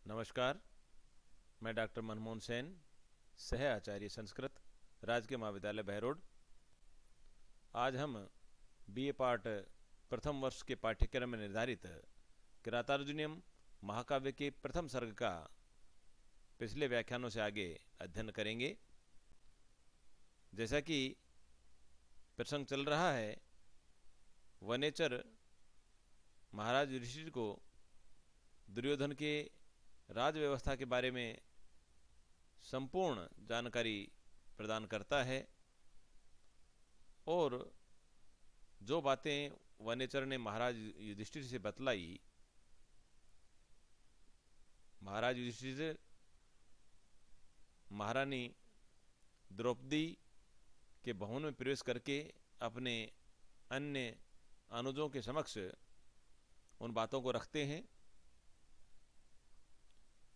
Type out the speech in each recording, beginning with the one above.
नमस्कार। मैं डॉक्टर मनमोहन सेन, सह आचार्य संस्कृत, राजकीय महाविद्यालय बहरोड। आज हम बीए पार्ट प्रथम वर्ष के पाठ्यक्रम में निर्धारित किरातार्जुनीयम महाकाव्य के प्रथम सर्ग का पिछले व्याख्यानों से आगे अध्ययन करेंगे। जैसा कि प्रसंग चल रहा है, वनेचर महाराज युधिष्ठिर को दुर्योधन के राज व्यवस्था के बारे में संपूर्ण जानकारी प्रदान करता है और जो बातें वनेचर ने महाराज युधिष्ठिर से बतलाई, महाराज युधिष्ठिर महारानी द्रौपदी के भवन में प्रवेश करके अपने अन्य अनुजों के समक्ष उन बातों को रखते हैं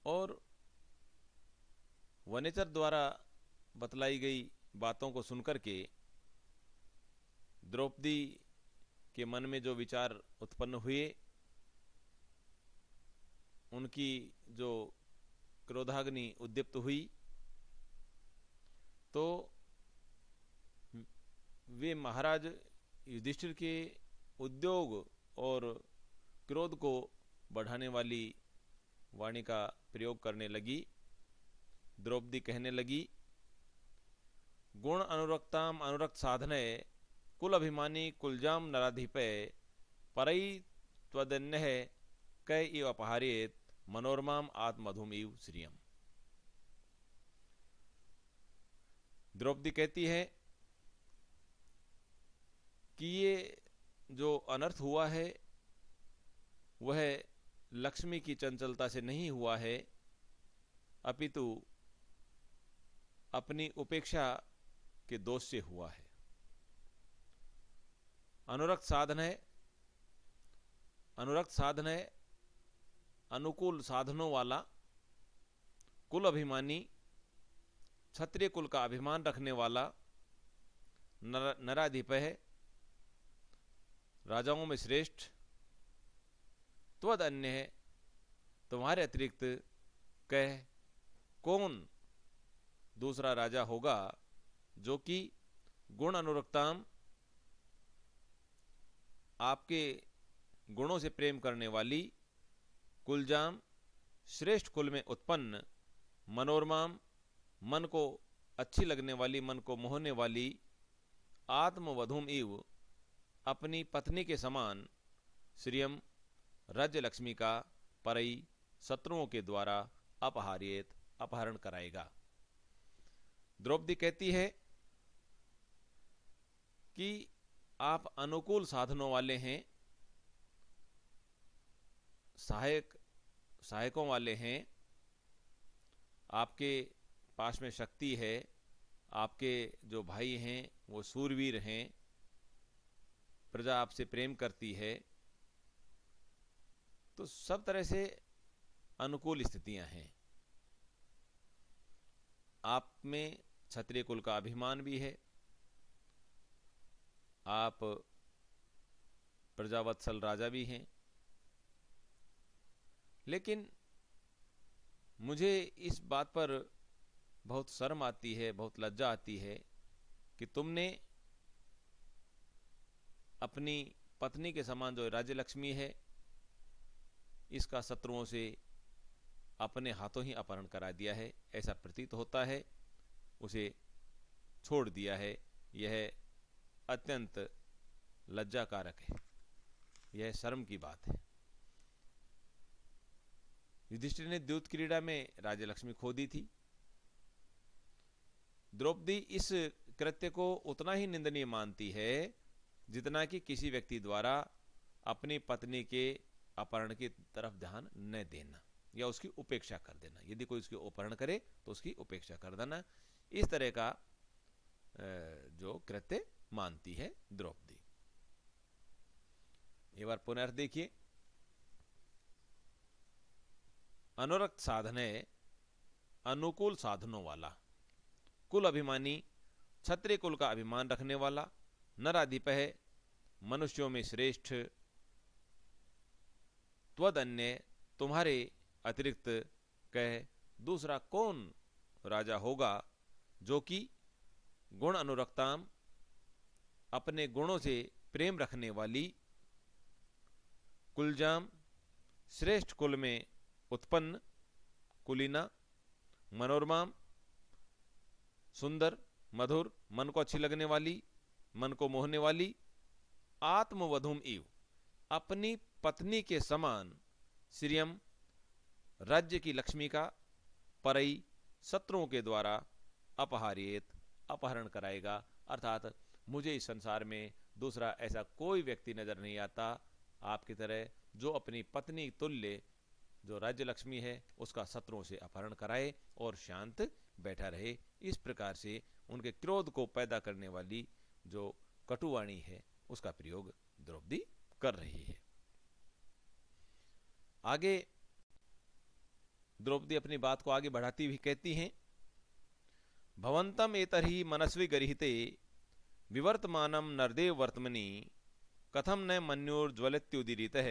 और वनेचर द्वारा बतलाई गई बातों को सुनकर के द्रौपदी के मन में जो विचार उत्पन्न हुए, उनकी जो क्रोधाग्नि उद्दीप्त हुई, तो वे महाराज युधिष्ठिर के उद्योग और क्रोध को बढ़ाने वाली वाणी का प्रयोग करने लगी। द्रौपदी कहने लगी, गुण अनुरक्ताम अनुरक्त साधने कुल अभिमानी कुलजाम नराधिपय परई त्वदन्य कै इव अपहारेत मनोरमाम आत्मधुम इव श्रियम। द्रौपदी कहती है कि ये जो अनर्थ हुआ है वह लक्ष्मी की चंचलता से नहीं हुआ है, अपितु अपनी उपेक्षा के दोष से हुआ है। अनुरक्त साधन है अनुकूल साधनों वाला, कुल अभिमानी क्षत्रिय कुल का अभिमान रखने वाला, नराधिप है राजाओं में श्रेष्ठ, त्वद अन्य है तुम्हारे अतिरिक्त कह कौन दूसरा राजा होगा जो कि गुण अनुरक्ताम आपके गुणों से प्रेम करने वाली, कुलजाम श्रेष्ठ कुल में उत्पन्न, मनोरमाम मन को अच्छी लगने वाली, मन को मोहने वाली, आत्मवधूम इव अपनी पत्नी के समान, श्रियम राज्य लक्ष्मी का परई शत्रुओं के द्वारा अपहारियत अपहरण कराएगा। द्रौपदी कहती है कि आप अनुकूल साधनों वाले हैं, सहायकों वाले हैं, आपके पास में शक्ति है, आपके जो भाई हैं वो सूरवीर हैं, प्रजा आपसे प्रेम करती है, तो सब तरह से अनुकूल स्थितियां हैं। आप में क्षत्रिय कुल का अभिमान भी है, आप प्रजावत्सल राजा भी हैं, लेकिन मुझे इस बात पर बहुत शर्म आती है, बहुत लज्जा आती है कि तुमने अपनी पत्नी के समान जो राज्य लक्ष्मी है, इसका शत्रुओं से अपने हाथों ही अपहरण करा दिया है। ऐसा प्रतीत होता है, उसे छोड़ दिया है। यह अत्यंत लज्जाकारक है, यह शर्म की बात है। युधिष्ठिर ने द्यूत क्रीड़ा में राज्य लक्ष्मी खो दी थी। द्रौपदी इस कृत्य को उतना ही निंदनीय मानती है जितना कि किसी व्यक्ति द्वारा अपनी पत्नी के अपहरण की तरफ ध्यान न देना या उसकी उपेक्षा कर देना। यदि कोई उसकी अपहरण करे तो उसकी उपेक्षा कर देना, इस तरह का जो कृत्य मानती है द्रौपदी। एक बार पुनः देखिए, अनुरक्त साधन है अनुकूल साधनों वाला, कुल अभिमानी क्षत्रिय कुल का अभिमान रखने वाला, नराधिप है मनुष्यों में श्रेष्ठ, त्वदन्य तुम्हारे अतिरिक्त कह दूसरा कौन राजा होगा जो कि गुण अनुरक्ताम, अपने गुणों से प्रेम रखने वाली, कुलजाम, श्रेष्ठ कुल में उत्पन्न, कुलीना, मनोरमाम, सुंदर, मधुर, मन को अच्छी लगने वाली, मन को मोहने वाली, आत्मवधुम इव, अपनी पत्नी के समान, श्रियम, राज्य की लक्ष्मी का, परई, शत्रुओं के द्वारा, अपहारियत, अपहरण कराएगा। अर्थात मुझे इस संसार में दूसरा ऐसा कोई व्यक्ति नजर नहीं आता आपकी तरह जो अपनी पत्नी तुल्य जो राज्य लक्ष्मी है उसका शत्रुओं से अपहरण कराए और शांत बैठा रहे। इस प्रकार से उनके क्रोध को पैदा करने वाली जो कटुवाणी है उसका प्रयोग द्रौपदी कर रही है। आगे द्रौपदी अपनी बात को आगे बढ़ाती हुई कहती हैं, भवंतम एतर्हि मनस्वी गरिहिते विवर्तमानम नरदेव वर्तमनि कथम न मन्योर्ज्वलित्युदीरितः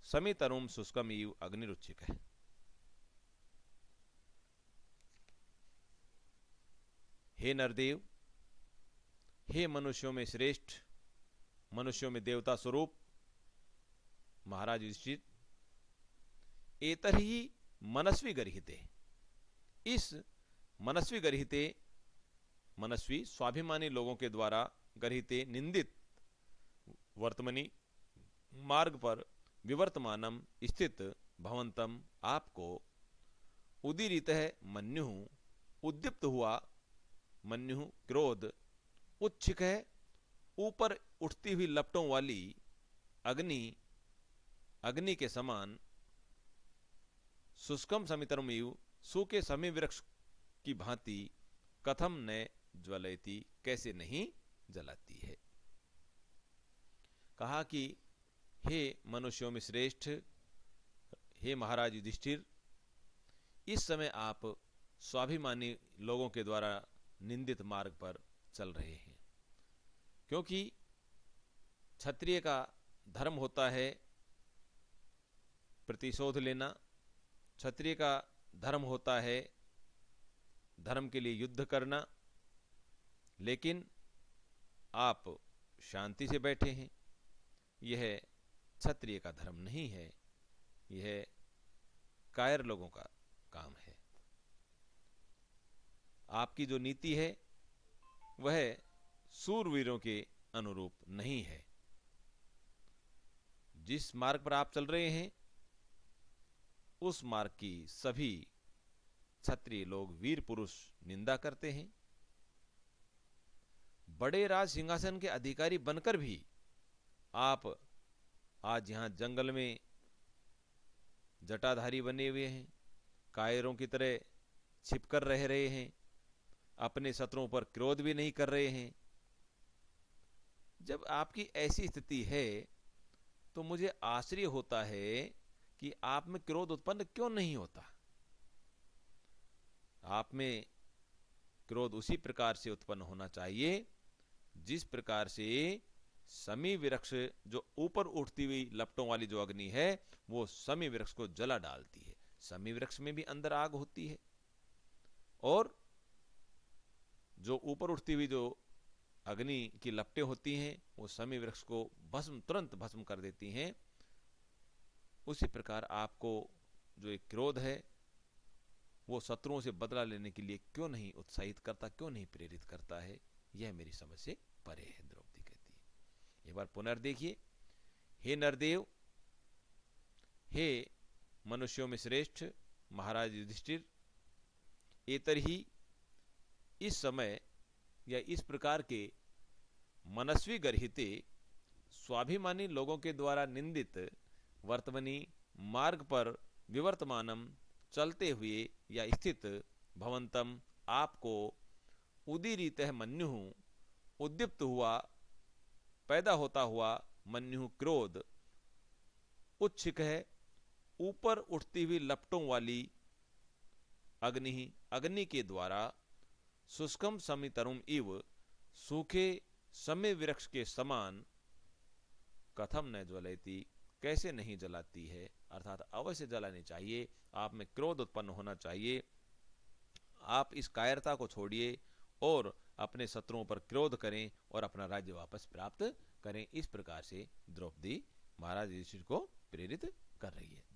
समितरुम शुष्कम इव अग्निरुचिकः। हे नरदेव, हे मनुष्यों में श्रेष्ठ, मनुष्यों में देवता स्वरूप महाराज युधिष्ठिर, एतर्हि मनस्वी गरिहिते, इस मनस्वी गरिहिते, मनस्वी स्वाभिमानी लोगों के द्वारा गरिहिते निंदित, वर्तमनी मार्ग पर, विवर्तमानम स्थित, भवंतम आपको, उदीरितः मन्युः उद्दीप्त हुआ, मन्युः क्रोध, उच्छिक है ऊपर उठती हुई लपटों वाली अग्नि, अग्नि के समान, शुष्कम समितरम इव, सूखे समी वृक्ष की भांति, कथम न ज्वलयति, कैसे नहीं जलाती है। कहा कि हे मनुष्यों में श्रेष्ठ, हे महाराज युधिष्ठिर, इस समय आप स्वाभिमानी लोगों के द्वारा निंदित मार्ग पर चल रहे हैं, क्योंकि क्षत्रिय का धर्म होता है प्रतिशोध लेना, क्षत्रिय का धर्म होता है धर्म के लिए युद्ध करना, लेकिन आप शांति से बैठे हैं। यह क्षत्रिय का धर्म नहीं है, यह कायर लोगों का काम है। आपकी जो नीति है वह सूरवीरों के अनुरूप नहीं है। जिस मार्ग पर आप चल रहे हैं उस मार्ग की सभी क्षत्रिय लोग, वीर पुरुष निंदा करते हैं। बड़े राज सिंहासन के अधिकारी बनकर भी आप आज यहां जंगल में जटाधारी बने हुए हैं, कायरों की तरह छिपकर रह रहे हैं, अपने शत्रुओं पर क्रोध भी नहीं कर रहे हैं। जब आपकी ऐसी स्थिति है तो मुझे आश्चर्य होता है कि आप में क्रोध उत्पन्न क्यों नहीं होता। आप में क्रोध उसी प्रकार से उत्पन्न होना चाहिए जिस प्रकार से समी वृक्ष जो ऊपर उठती हुई लपटों वाली जो अग्नि है वो समी वृक्ष को जला डालती है। समी वृक्ष में भी अंदर आग होती है और जो ऊपर उठती हुई जो अग्नि की लपटें होती हैं वो समी वृक्ष को भस्म, तुरंत भस्म कर देती हैं। उसी प्रकार आपको जो एक क्रोध है वो शत्रुओं से बदला लेने के लिए क्यों नहीं उत्साहित करता, क्यों नहीं प्रेरित करता है, यह मेरी समझ से परे है, द्रौपदी कहती है। एक बार पुनर्देखिए, हे नरदेव, हे मनुष्यों में श्रेष्ठ महाराज युधिष्ठिर, एतर्हि, इस समय या इस प्रकार के मनस्वी गर्हिते, स्वाभिमानी लोगों के द्वारा निंदित, वर्तमनी मार्ग पर, विवर्तमानम चलते हुए या स्थित, भवंतम आपको, उदीरितः मन्युः उद्दीप्त हुआ, पैदा होता हुआ, मन्युः क्रोध, उच्छिक है ऊपर उठती हुई लपटों वाली अग्नि, अग्नि के द्वारा, शुष्कम समितरुम इव, सूखे समय वृक्ष के समान, कथम न ज्वलयति, कैसे नहीं जलाती है, अर्थात अवश्य जलानी चाहिए। आप में क्रोध उत्पन्न होना चाहिए। आप इस कायरता को छोड़िए और अपने शत्रुओं पर क्रोध करें और अपना राज्य वापस प्राप्त करें। इस प्रकार से द्रौपदी महाराज युधिष्ठिर को प्रेरित कर रही है।